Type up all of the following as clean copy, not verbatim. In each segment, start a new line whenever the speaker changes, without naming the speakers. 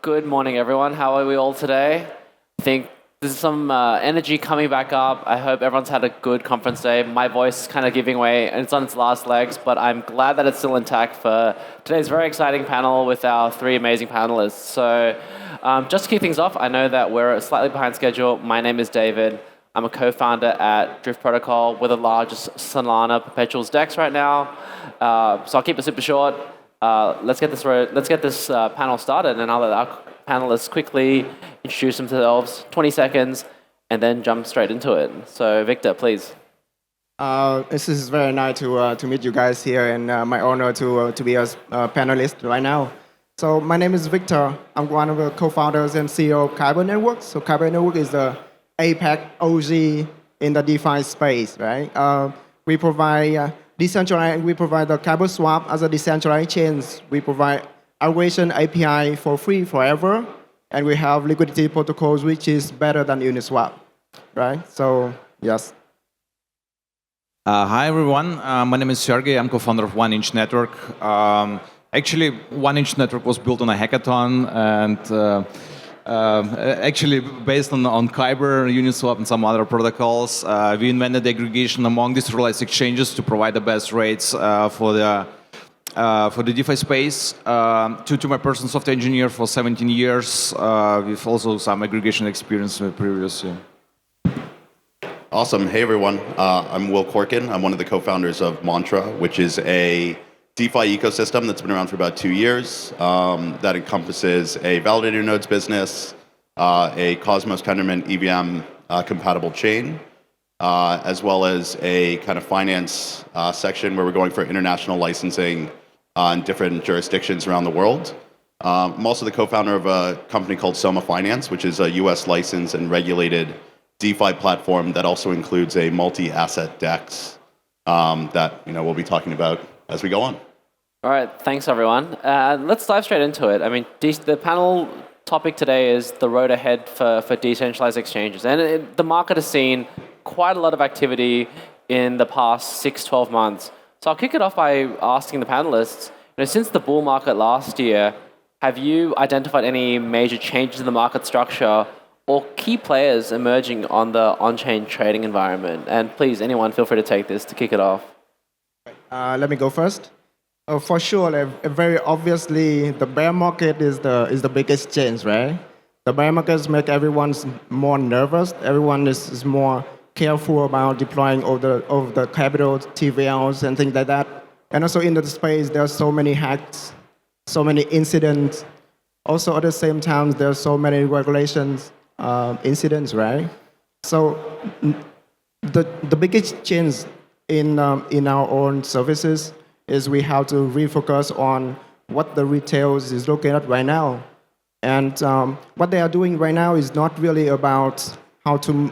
Good morning, everyone. How are we all today? I think there's some energy coming back up. I hope everyone's had a good conference day. My voice is kind of giving way, and it's on its last legs, but I'm glad that it's still intact for today's very exciting panel with our three amazing panelists. So just to kick things off, I know that we're slightly behind schedule. My name is David. I'm a co-founder at Drift Protocol. We're the largest Solana perpetuals DEX right now. So I'll keep it super short. Let's get this panel started, and I'll let our panelists quickly introduce themselves, 20 seconds, and then jump straight into it. So Victor, please.
This is very nice to meet you guys here, and my honor to be a panelist right now. So my name is Victor. I'm one of the co-founders and CEO of Kyber Network. So Kyber Network is the APAC OG in the DeFi space, right? We provide decentralized. We provide the Kyber swap as a decentralized chains. We provide aggregation API for free forever, and we have liquidity protocols which is better than Uniswap, right? So yes.
Hi everyone. My name is Sergej. I'm co-founder of 1inch Network. Actually, 1inch Network was built on a hackathon, and actually based on Kyber, Uniswap, and some other protocols. We invented aggregation among decentralized exchanges to provide the best rates for the DeFi space. To my personal software engineer for 17 years, with also some aggregation experience previously.
Awesome. Hey everyone. I'm Will Corkin. I'm one of the co-founders of Mantra, which is a DeFi ecosystem that's been around for about 2 years that encompasses a validator nodes business, a Cosmos Tendermint EVM compatible chain, as well as a kind of finance section where we're going for international licensing in different jurisdictions around the world. I'm also the co-founder of a company called SOMA.finance, which is a US licensed and regulated DeFi platform that also includes a multi-asset DEX that we'll be talking about as we go on.
All right, thanks everyone. Let's dive straight into it. I mean, the panel topic today is the road ahead for decentralized exchanges. And the market has seen quite a lot of activity in the past 6-12 months. So I'll kick it off by asking the panelists, since the bull market last year, have you identified any major changes in the market structure or key players emerging on the on-chain trading environment? And please, anyone, feel free to take this to kick it off.
Let me go first. For sure, very obviously, the bear market is the biggest change, right? The bear markets make everyone more nervous. Everyone is more careful about deploying of the capital, TVLs, and things like that. And also in the space, there are so many hacks, so many incidents. Also at the same time, there are so many regulations, incidents, right? So the biggest change in our own services is we have to refocus on what the retailers is looking at right now. And what they are doing right now is not really about how to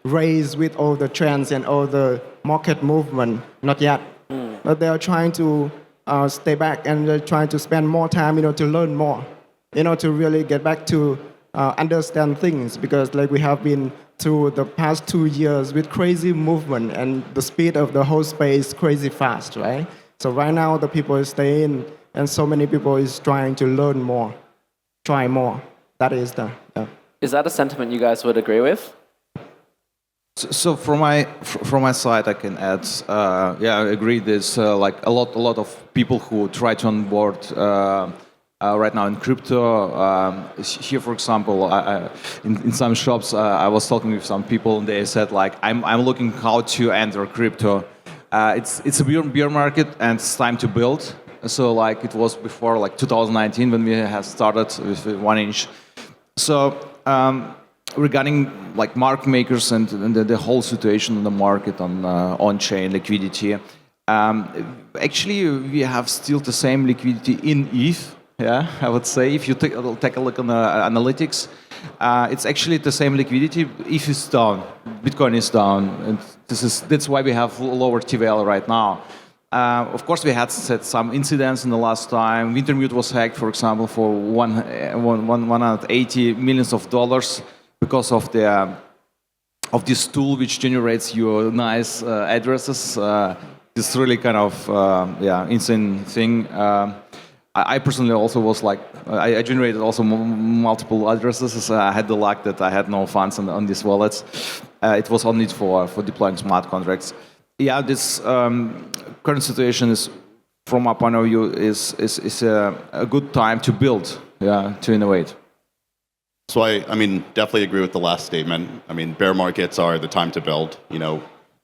raise with all the trends and all the market movement, not yet. But they are trying to stay back, and they're trying to spend more time, to learn more, to really get back to understand things, because like we have been through the past 2 years with crazy movement, and the speed of the whole space crazy fast, right? So right now the people is staying, and so many people is trying to learn more, try more. That is the.
Is that a sentiment you guys would agree with?
So from my side, I can add. I agree. There's like a lot of people who try to onboard right now in crypto. Here, for example, in some shops, I was talking with some people, and they said like, I'm looking how to enter crypto. It's a bear market, and it's time to build. So like it was before like 2019 when we had started with 1inch. So regarding like market makers and the whole situation in the market on on-chain liquidity, actually we have still the same liquidity in ETH. Yeah, I would say if you take a look on the analytics, it's actually the same liquidity. ETH is down, Bitcoin is down, and that's why we have lower TVL right now. Of course, we had some incidents in the last time. Wintermute was hacked, for example, for $180 million because of this tool which generates your nice addresses. This really kind of insane thing. I personally also was like, I generated also multiple addresses. I had the luck that I had no funds on these wallets. It was only for deploying smart contracts. Yeah, this current situation is, from my point of view, is a good time to build, to innovate.
So I mean, definitely agree with the last statement. I mean, bear markets are the time to build. You know,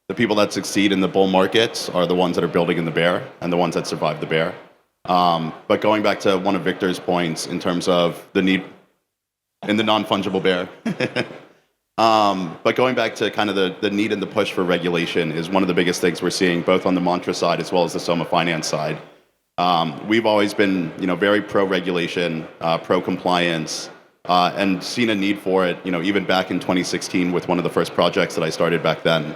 the people that succeed in the bull markets are the ones that are building in the bear and the ones that survive the bear. But going back to one of Victor's points in terms of the need in the non-fungible bear, but going back to kind of the need and the push for regulation is one of the biggest things we're seeing both on the Mantra side as well as the SOMA.finance side. We've always been, very pro-regulation, pro-compliance, and seen a need for it, even back in 2016 with one of the first projects that I started back then.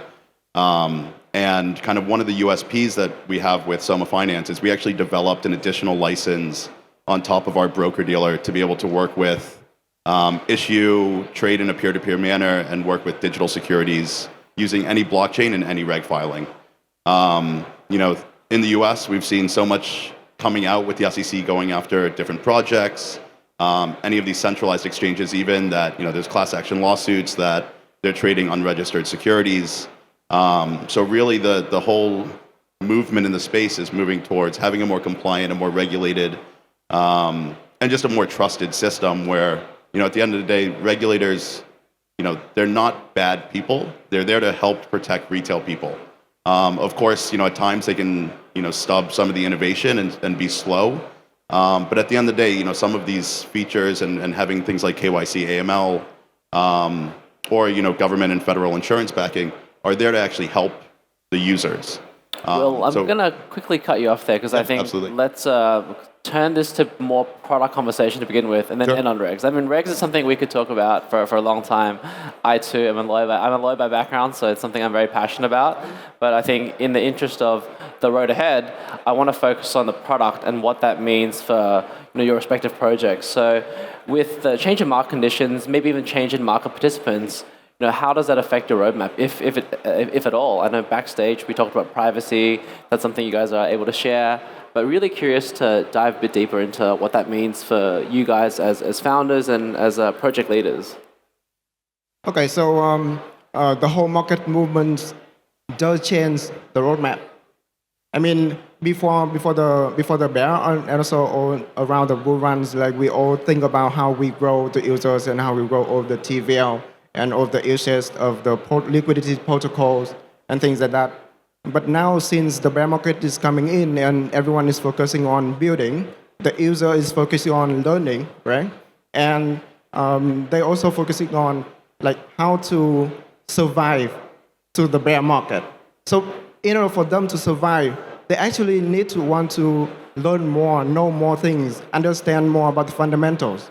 And kind of one of the USPs that we have with SOMA.finance is we actually developed an additional license on top of our broker-dealer to be able to work with, issue, trade in a peer-to-peer manner, and work with digital securities using any blockchain and any reg filing. In the US, we've seen so much coming out with the SEC going after different projects, any of these centralized exchanges even that, there's class action lawsuits that they're trading unregistered securities. So really the whole movement in the space is moving towards having a more compliant and more regulated and just a more trusted system where, at the end of the day, regulators, they're not bad people. They're there to help protect retail people. Of course, at times they can, stub some of the innovation and be slow. But at the end of the day, some of these features and having things like KYC, AML, or, government and federal insurance backing are there to actually help the users.
Well, I'm going to quickly cut you off there because I think
absolutely.
let's turn this to more product conversation to begin with and then end on regs. I mean, regs is something we could talk about for a long time. I too am a lawyer. I'm a lawyer by background, so it's something I'm very passionate about. But I think in the interest of the road ahead, I want to focus on the product and what that means for your respective projects. So with the change in market conditions, maybe even change in market participants, how does that affect your roadmap, if at all? I know backstage we talked about privacy. That's something you guys are able to share. But really curious to dive a bit deeper into what that means for you guys as founders and as project leaders.
Okay, so the whole market movement does change the roadmap. I mean, before the bear and also all around the bull runs, like we all think about how we grow the users and how we grow all the TVL and all the uses of the liquidity protocols and things like that. But now, since the bear market is coming in and everyone is focusing on building, the user is focusing on learning, right? And they're also focusing on how to survive to the bear market. So in order for them to survive, they actually need to want to learn more, know more things, understand more about the fundamentals,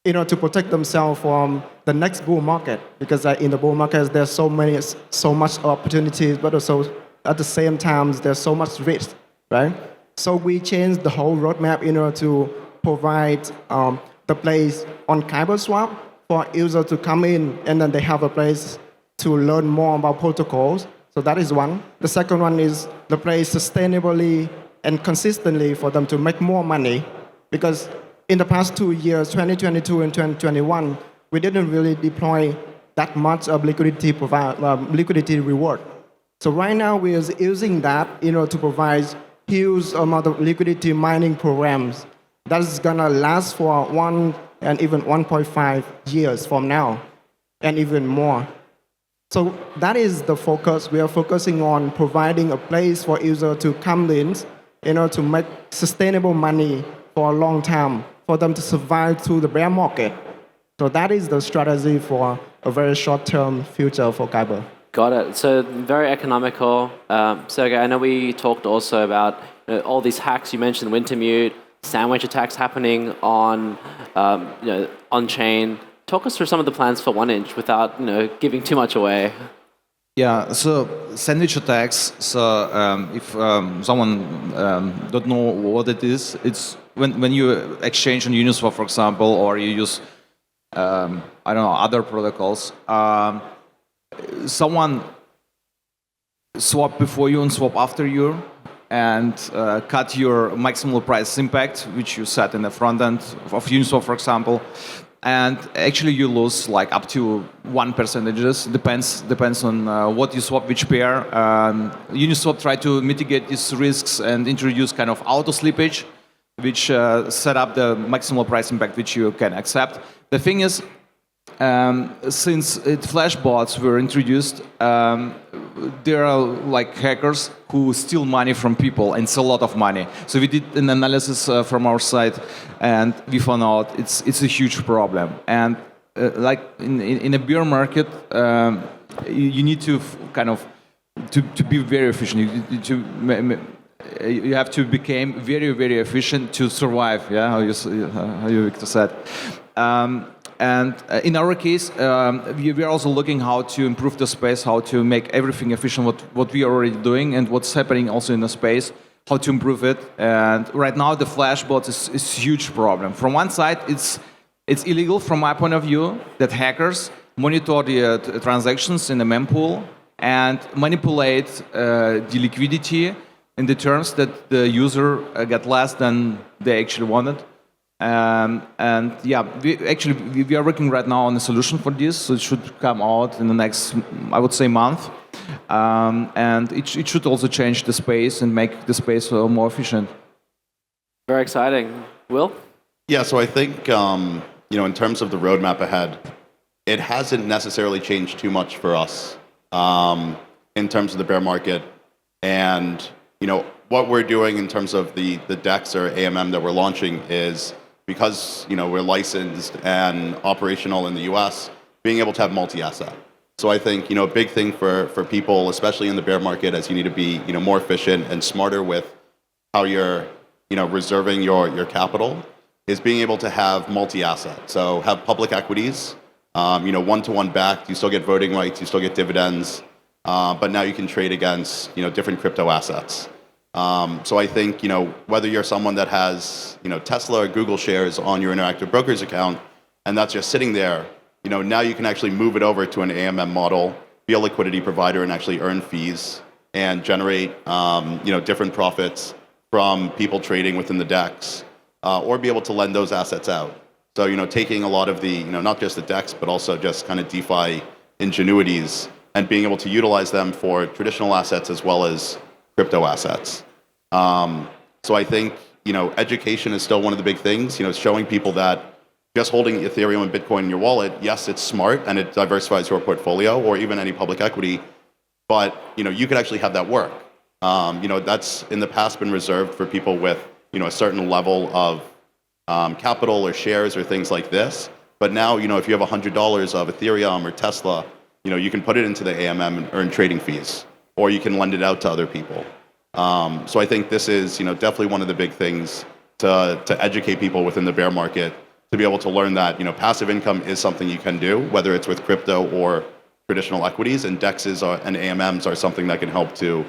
to protect themselves from the next bull market, because in the bull markets there's so much opportunities, but also at the same time there's so much risk, right? So we changed the whole roadmap in order to provide the place on Kyber swap for users to come in, and then they have a place to learn more about protocols. So that is one. The second one is the place sustainably and consistently for them to make more money, because in the past 2 years, 2022 and 2021, we didn't really deploy that much of liquidity reward. So right now we are using that to provide huge amount of liquidity mining programs that is gonna last for 1 and even 1.5 years from now, and even more. So that is the focus. We are focusing on providing a place for users to come in, to make sustainable money for a long time, for them to survive through the bear market. So that is the strategy for a very short-term future for Kyber.
Got it. So very economical. Sergej, I know we talked also about all these hacks. You mentioned Wintermute, sandwich attacks happening on on-chain. Talk us through some of the plans for 1inch without giving too much away.
Yeah, so sandwich attacks. So if someone don't know what it is, it's when you exchange on Uniswap, for example, or you use other protocols. Someone swap before you and swap after you, and cut your maximal price impact, which you set in the front end of Uniswap, for example. And actually, you lose like up to 1%. Depends on what you swap, which pair. Uniswap try to mitigate these risks and introduce kind of auto slippage, which set up the maximal price impact which you can accept. The thing is, since flash bots were introduced, there are like hackers who steal money from people, and it's a lot of money. So we did an analysis from our side, and we found out it's a huge problem. And like in a bear market, you need to kind of to be very efficient. You have to become very, very efficient to survive. Yeah, how you Victor said. And in our case, we are also looking how to improve the space, how to make everything efficient, what we are already doing, and what's happening also in the space, how to improve it. And right now, the flash bot is a huge problem. From one side, it's illegal from my point of view that hackers monitor the transactions in the mempool and manipulate the liquidity in the terms that the user get less than they actually wanted. And yeah, we are working right now on a solution for this, so it should come out in the next, I would say, month. And it should also change the space and make the space more efficient.
Very exciting. Will?
Yeah, so I think in terms of the roadmap ahead, it hasn't necessarily changed too much for us in terms of the bear market, and what we're doing in terms of the DEX or AMM that we're launching is, because we're licensed and operational in the US, being able to have multi-asset. So I think a big thing for people, especially in the bear market, as you need to be more efficient and smarter with how you're reserving your capital, is being able to have multi-asset. So have public equities, one-to-one backed. You still get voting rights, you still get dividends, but now you can trade against different crypto assets. So I think, whether you're someone that has, Tesla or Google shares on your Interactive Brokers account, and that's just sitting there, now you can actually move it over to an AMM model, be a liquidity provider, and actually earn fees and generate, different profits from people trading within the DEX, or be able to lend those assets out. So, taking a lot of the, not just the DEX, but also just kind of DeFi ingenuities and being able to utilize them for traditional assets as well as crypto assets. So I think, education is still one of the big things, showing people that just holding Ethereum and Bitcoin in your wallet, yes, it's smart and it diversifies your portfolio or even any public equity, but, you could actually have that work. That's in the past been reserved for people with, a certain level of capital or shares or things like this. But now, if you have $100 of Ethereum or Tesla, you can put it into the AMM and earn trading fees, or you can lend it out to other people. So I think this is, definitely one of the big things to educate people within the bear market, to be able to learn that, passive income is something you can do, whether it's with crypto or traditional equities, and DEXs and AMMs are something that can help to,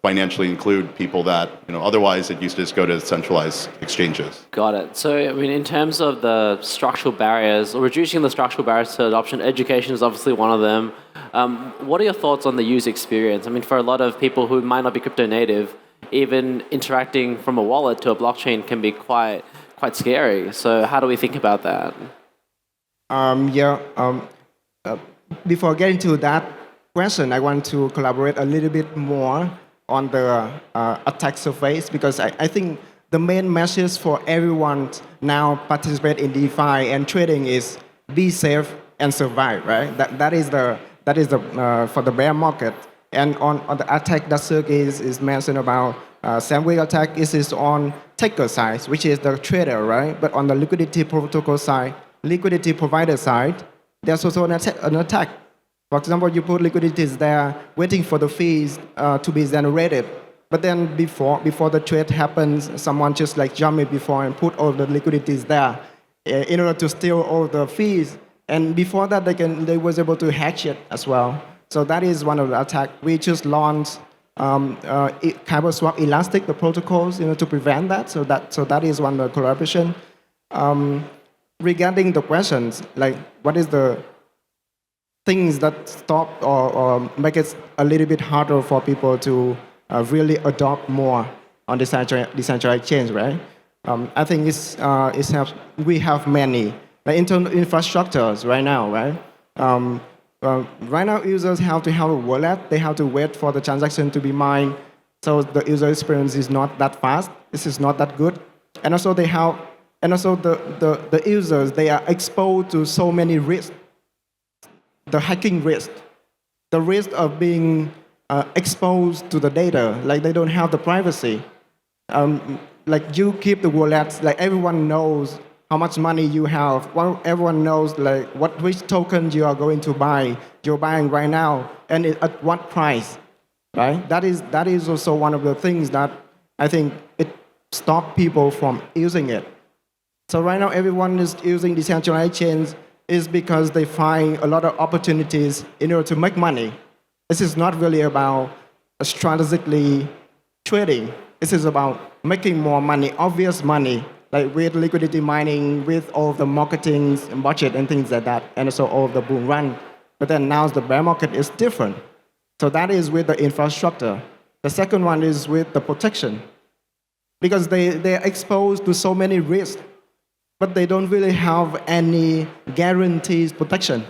financially include people that, otherwise it used to just go to centralized exchanges.
Got it. So, in terms of the structural barriers, or reducing the structural barriers to adoption, education is obviously one of them. What are your thoughts on the user experience? For a lot of people who might not be crypto native, even interacting from a wallet to a blockchain can be quite scary. So how do we think about that?
Before getting to that question, I want to collaborate a little bit more on the attack surface, because I think the main message for everyone now participate in DeFi and trading is be safe and survive, right? That is the for the bear market. And on the attack that Sergej is mentioned about, sandwich attack is on taker side, which is the trader, right? But on the liquidity protocol side, liquidity provider side, there's also an attack. For example, you put liquidities there, waiting for the fees to be generated. But then before the trade happens, someone just jump it before and put all the liquidities there in order to steal all the fees. And before that, they was able to hatch it as well. So that is one of the attacks. We just launched Kyber Swap Elastic, the protocols, to prevent that. So that is one of the collaboration. Regarding the questions, what is the things that stop or make it a little bit harder for people to really adopt more on decentralized chains, right? I think we have many internal infrastructures right now, right? Right now, users have to have a wallet. They have to wait for the transaction to be mined, so the user experience is not that fast. This is not that good, and also the users, they are exposed to so many risks. The hacking risk, the risk of being exposed to the data, like they don't have the privacy. Like you keep the wallets, like everyone knows how much money you have. Well, everyone knows like which token you are going to buy. You're buying right now, and at what price, right? That is also one of the things that I think it stops people from using it. So right now, everyone is using decentralized chains is because they find a lot of opportunities in order to make money. This is not really about strategically trading. This is about making more money, obvious money, like with liquidity mining, with all of the marketing and budget and things like that, and also all of the bull run. But then now the bear market is different. So that is with the infrastructure. The second one is with the protection, because they're exposed to so many risks, but they don't really have any guarantees protection,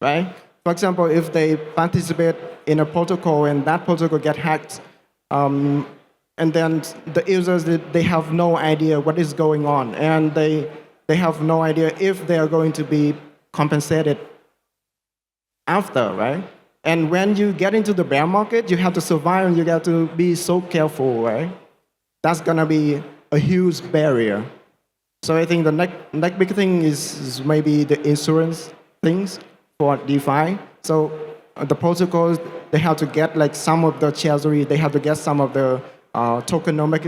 right? For example, if they participate in a protocol and that protocol get hacked, and then the users, they have no idea what is going on, and they have no idea if they are going to be compensated after, right? And when you get into the bear market, you have to survive and you have to be so careful, right? That's gonna be a huge barrier. So I think the next big thing is maybe the insurance things for DeFi. So the protocols, they have to get like some of the treasury, they have to get some of the tokenomics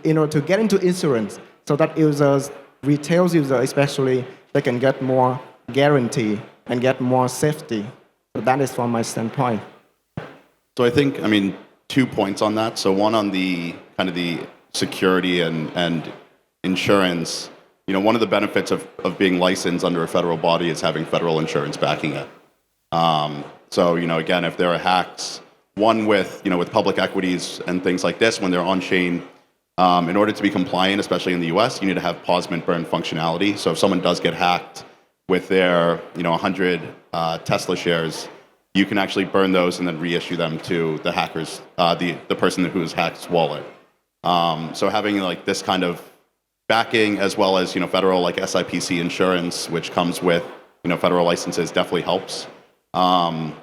in order to get into insurance, so that users, retail users especially, they can get more guarantee and get more safety. So that is from my standpoint.
So I think, 2 points on that. So one on the kind of the security and insurance. One of the benefits of being licensed under a federal body is having federal insurance backing it. So again, if there are hacks, one with public equities and things like this, when they're on chain, in order to be compliant, especially in the US, you need to have pause mint burn functionality. So if someone does get hacked with their 100 Tesla shares, you can actually burn those and then reissue them to the hackers, the person who's hacked's wallet. So having like this kind of backing, as well as federal like SIPC insurance, which comes with federal licenses, definitely helps, and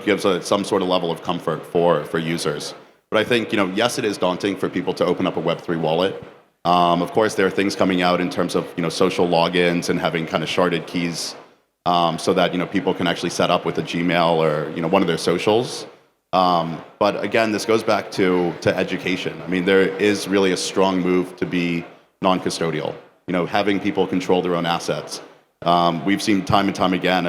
gives some sort of level of comfort for users. But I think yes, it is daunting for people to open up a Web3 wallet. Of course, there are things coming out in terms of social logins and having kind of sharded keys, so that people can actually set up with a Gmail or one of their socials. But again, this goes back to education. There is really a strong move to be non-custodial, having people control their own assets. We've seen time and time again,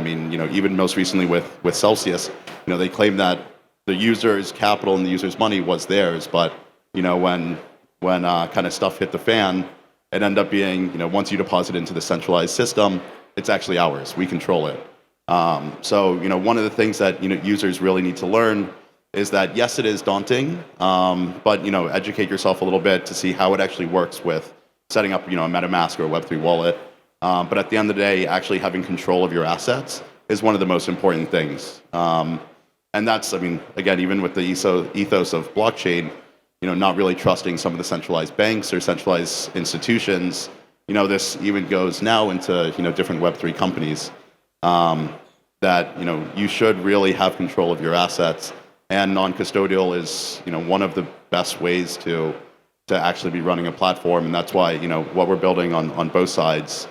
even most recently with Celsius, they claim that the user's capital and the user's money was theirs, but when kind of stuff hit the fan, it ended up being, once you deposit into the centralized system, it's actually ours. We control it. So one of the things that users really need to learn is that yes, it is daunting, but educate yourself a little bit to see how it actually works with setting up a MetaMask or a Web3 wallet. But at the end of the day, actually having control of your assets is one of the most important things. And that's, again, even with the ethos of blockchain, not really trusting some of the centralized banks or centralized institutions. This even goes now into different Web3 companies, that you should really have control of your assets. And non-custodial is, one of the best ways to actually be running a platform, and that's why, what we're building on both sides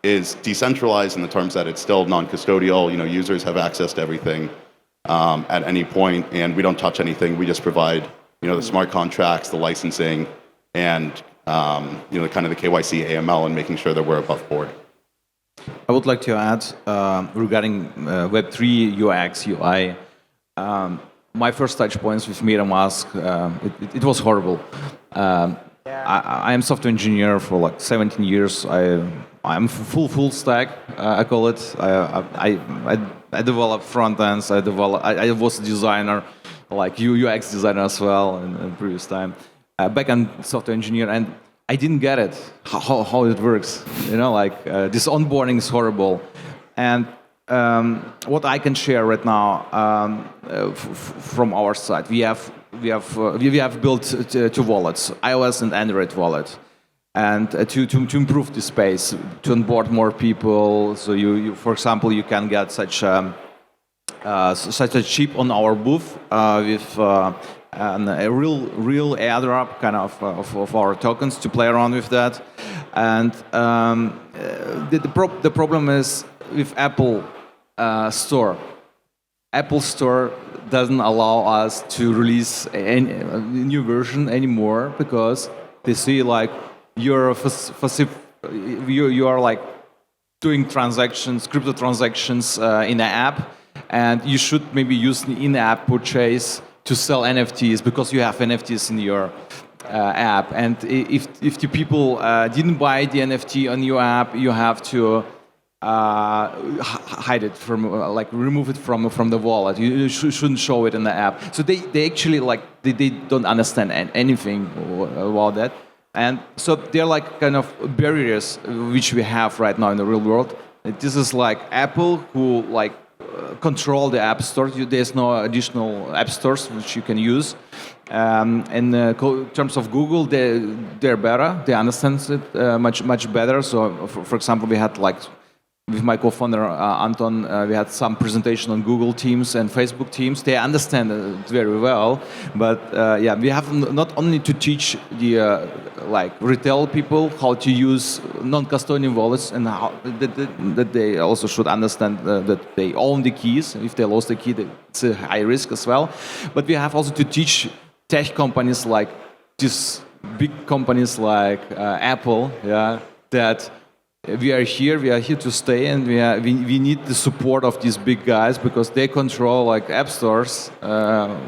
is decentralized in the terms that it's still non-custodial. Users have access to everything at any point, and we don't touch anything. We just provide, the smart contracts, the licensing, and kind of the KYC, AML, and making sure that we're above board.
I would like to add regarding Web3 UX, UI. My first touch points with MetaMask, it was horrible. I am software engineer for like 17 years. I'm full stack. I call it. I develop front ends. I was a designer, like UX designer as well in previous time. Backend software engineer, and I didn't get it how it works. Like this onboarding is horrible, and what I can share right now from our side, we have built two wallets, iOS and Android wallet, and to improve the space, to onboard more people. So you for example, you can get such a chip on our booth with a real airdrop kind of our tokens to play around with that, and the problem is with Apple Store. Apple Store doesn't allow us to release a new version anymore because they see like you are like doing transactions, crypto transactions in the app, and you should maybe use the in-app purchase to sell NFTs because you have NFTs in your app. And if the people didn't buy the NFT on your app, you have to hide it from, remove it from the wallet. You shouldn't show it in the app. So they actually they don't understand anything about that. And so they're like kind of barriers which we have right now in the real world. This is like Apple who control the app store. There's no additional app stores which you can use. In terms of Google, they're better. They understand it much better. So for example, we had with my co-founder Anton, we had some presentation on Google Teams and Facebook Teams. They understand it very well, but we have not only to teach the retail people how to use non-custodian wallets and how that they also should understand that they own the keys. If they lost the key, it's a high risk as well. But we have also to teach tech companies like these big companies like Apple, that we are here to stay, and we need the support of these big guys because they control app stores.
No,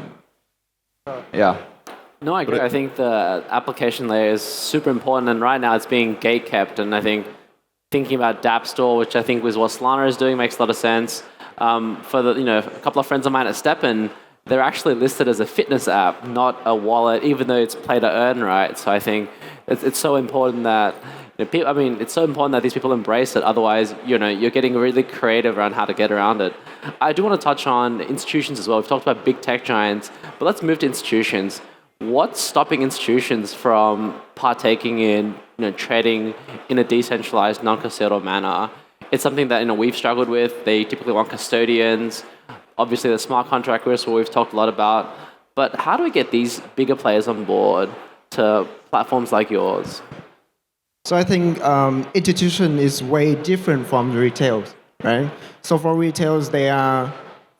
I agree. I think the application layer is super important, and right now it's being gate-kept. And I think thinking about dApp Store, which I think was what Solana is doing, makes a lot of sense. For a couple of friends of mine at Steppen, they're actually listed as a fitness app, not a wallet, even though it's play to earn, right? So I think it's so important that it's so important that these people embrace it. Otherwise, you're getting really creative around how to get around it. I do want to touch on institutions as well. We've talked about big tech giants, but let's move to institutions. What's stopping institutions from partaking in trading in a decentralized, non-custodial manner? It's something that we've struggled with. They typically want custodians. Obviously, the smart contract risk, what we've talked a lot about. But how do we get these bigger players on board to platforms like yours?
So I think institution is way different from the retails, right? So for retails, they are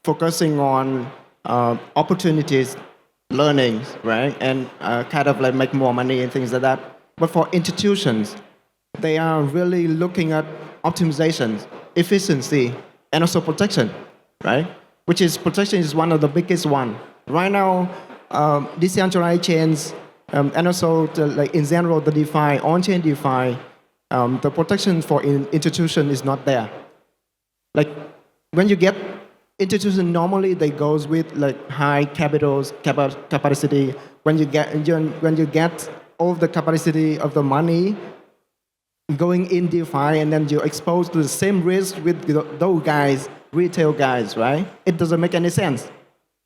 focusing on opportunities, learnings, right? And kind of make more money and things like that. But for institutions, they are really looking at optimizations, efficiency, and also protection, right? Protection is one of the biggest one. Right now, decentralized chains, and also in general, the DeFi, on-chain DeFi, the protection for institution is not there. When you get institution, normally they goes with high capacity. When you get all the capacity of the money going in DeFi, and then you're exposed to the same risk with those guys, retail guys, right? It doesn't make any sense.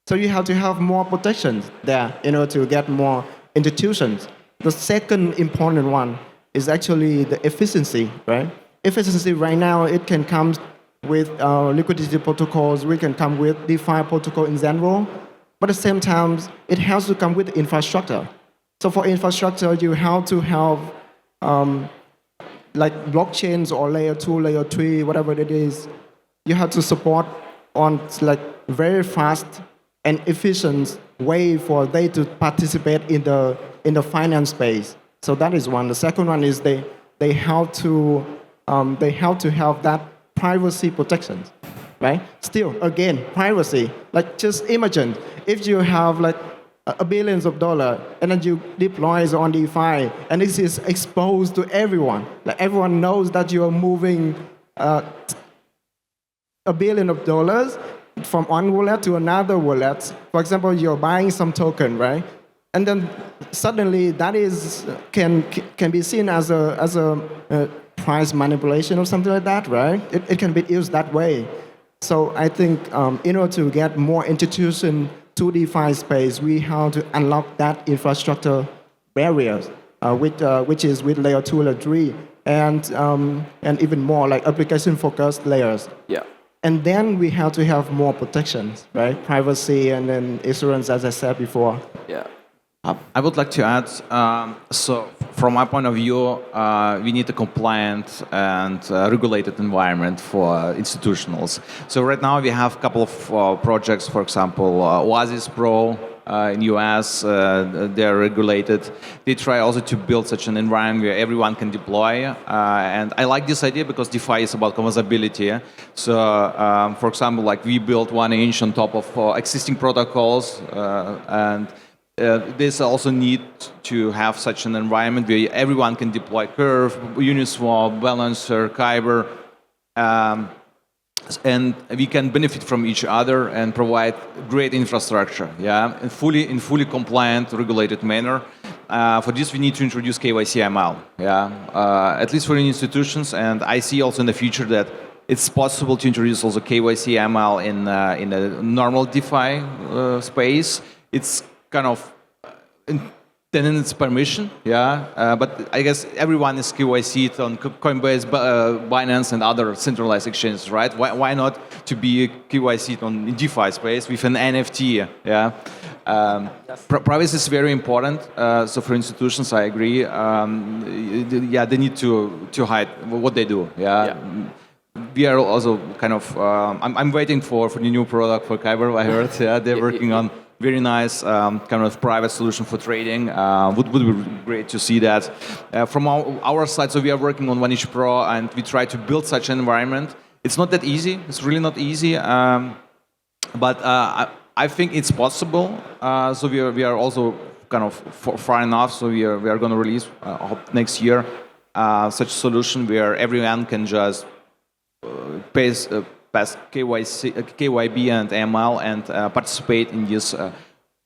So you have to have more protections there in order to get more institutions. The second important one is actually the efficiency, right? Efficiency right now, it can come with liquidity protocols, we can come with DeFi protocol in general, but at the same time, it has to come with infrastructure. So for infrastructure, you have to have blockchains or layer 2, layer 3, whatever it is. You have to support on very fast and efficient way for they to participate in the finance space. So that is one. The second one is they have to have that privacy protections, right? Still, again, privacy. Just imagine if you have billions of dollars, and then you deploy it on DeFi, and this is exposed to everyone. Like everyone knows that you are moving $1 billion from one wallet to another wallet. For example, you're buying some token, right? And then suddenly that can be seen as a price manipulation or something like that, right? It can be used that way. So I think in order to get more institution to DeFi space, we have to unlock that infrastructure barriers, which is with layer 2, layer 3, and even more like application-focused layers.
Yeah.
And then we have to have more protections, right? Privacy and then insurance, as I said before.
Yeah.
I would like to add, so from my point of view, we need a compliant and regulated environment for institutionals. So right now we have a couple of projects, for example, Oasis Pro in US, they're regulated. They try also to build such an environment where everyone can deploy. And I like this idea because DeFi is about composability. So, for example, like we built 1inch on top of existing protocols, and there's also need to have such an environment where everyone can deploy Curve, Uniswap, Balancer, Kyber, and we can benefit from each other and provide great infrastructure, yeah, in fully compliant, regulated manner. For this, we need to introduce KYC ML, yeah, at least for institutions, and I see also in the future that it's possible to introduce also KYC ML in a normal DeFi space. It's kind of then it's permission, yeah. But I guess everyone is KYC'd on Coinbase, Binance, and other centralized exchanges, right? Why not to be KYC'd on DeFi space with an NFT, yeah? Privacy is very important. So for institutions, I agree. Yeah, they need to hide what they do, yeah. We are also kind of. I'm waiting for the new product for Kyber. I heard, yeah, they're working on very nice kind of private solution for trading. Would be great to see that. From our side, so we are working on 1inch Pro, and we try to build such an environment. It's not that easy. It's really not easy. But I think it's possible. So we are also kind of far enough. So we are going to release next year such a solution where everyone can just pass KYB and ML and participate in this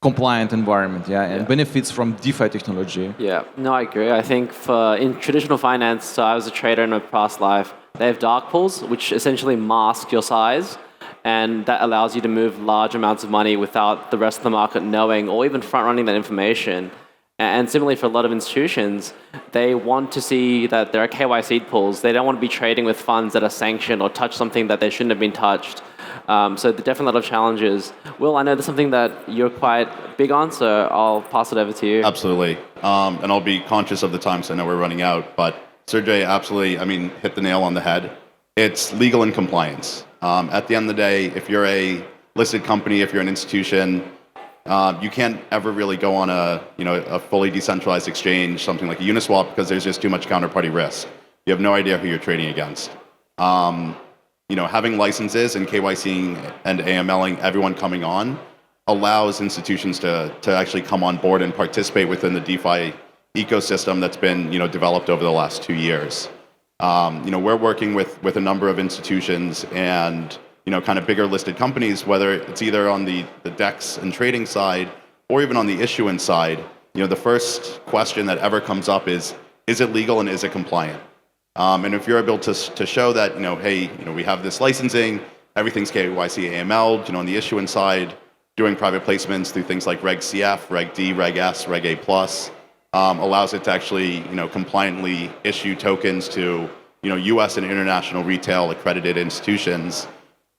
compliant environment, yeah, and benefits from DeFi technology.
Yeah, no, I agree. I think in traditional finance, so I was a trader in a past life, they have dark pools, which essentially mask your size, and that allows you to move large amounts of money without the rest of the market knowing or even front-running that information. And similarly for a lot of institutions, they want to see that there are KYC pools. They don't want to be trading with funds that are sanctioned or touch something that they shouldn't have been touched. So there's definitely a lot of challenges. Will, I know there's something that you're quite big on, so I'll pass it over to you.
Absolutely. And I'll be conscious of the time, so I know we're running out. But Sergej absolutely, hit the nail on the head. It's legal and compliance. At the end of the day, if you're a listed company, if you're an institution, you can't ever really go on a fully decentralized exchange, something like a Uniswap, because there's just too much counterparty risk. You have no idea who you're trading against. Having licenses and KYCing and AMLing everyone coming on allows institutions to actually come on board and participate within the DeFi ecosystem that's been developed over the last 2 years. We're working with a number of institutions and kind of bigger listed companies, whether it's either on the DEX and trading side or even on the issuance side. The first question that ever comes up is it legal and is it compliant? And if you're able to show that, hey, we have this licensing, everything's KYC, AML, on the issuance side, doing private placements through things like Reg CF, Reg D, Reg S, Reg A+, allows it to actually, compliantly issue tokens to, US and international retail accredited institutions.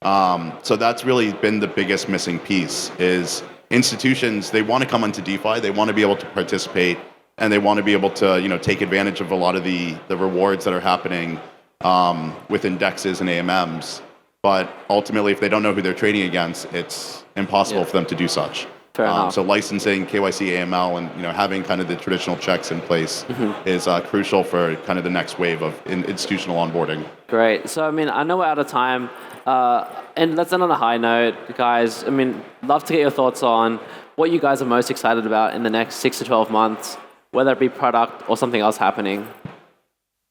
So that's really been the biggest missing piece is institutions, they want to come into DeFi, they want to be able to participate, and they want to be able to take advantage of a lot of the rewards that are happening with indexes and AMMs. But ultimately, if they don't know who they're trading against, it's impossible for them to do such.
Fair enough.
So licensing, KYC, AML, and having kind of the traditional checks in place is crucial for kind of the next wave of institutional onboarding.
Great. So, I mean, I know we're out of time. And let's end on a high note, guys. I mean, love to get your thoughts on what you guys are most excited about in the next 6 to 12 months, whether it be product or something else happening.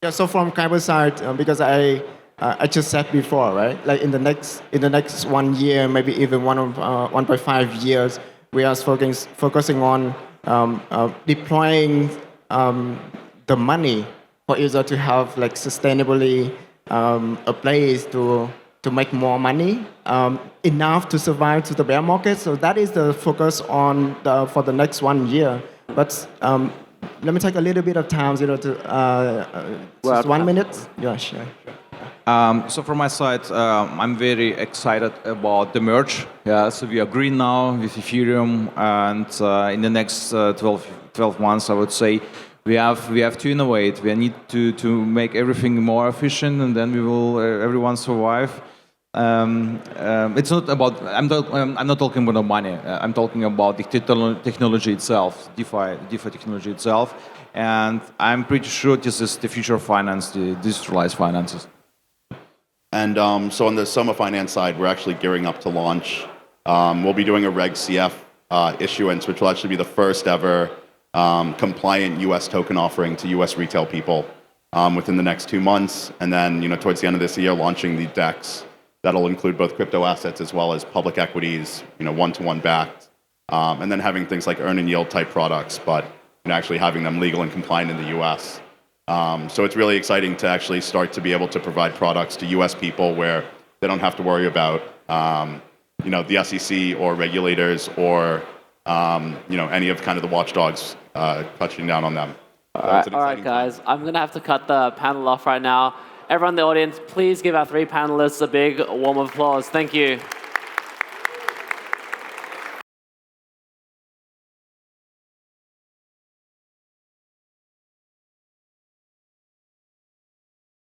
Yeah, so from Kyber side, because I just said before, right? Like in the next 1 year, maybe even 1.5 years, we are focusing on deploying the money for user to have like sustainably a place to make more money, enough to survive to the bear market. So that is the focus on for the next 1 year. But let me take a little bit of time, just 1 minute. Yeah, sure.
So from my side, I'm very excited about the merge. Yeah, so we are green now with Ethereum, and in the next 12 months, I would say, we have to innovate. We need to make everything more efficient, and then we will everyone survive. It's not about. I'm not talking about the money. I'm talking about the technology itself, DeFi technology itself, and I'm pretty sure this is the future of finance, the decentralized finances.
And so on the SOMA.finance side, we're actually gearing up to launch. We'll be doing a Reg CF issuance, which will actually be the first ever compliant U.S. token offering to U.S. retail people within the next 2 months. And then, towards the end of this year, launching the DEX. That'll include both crypto assets as well as public equities, one-to-one backed. And then having things like earn and yield type products, but actually having them legal and compliant in the U.S. So it's really exciting to actually start to be able to provide products to U.S. people where they don't have to worry about, the SEC or regulators or, any of kind of the watchdogs touching down on them.
All right, guys. I'm going to have to cut the panel off right now. Everyone in the audience, please give our 3 panelists a big warm applause. Thank you.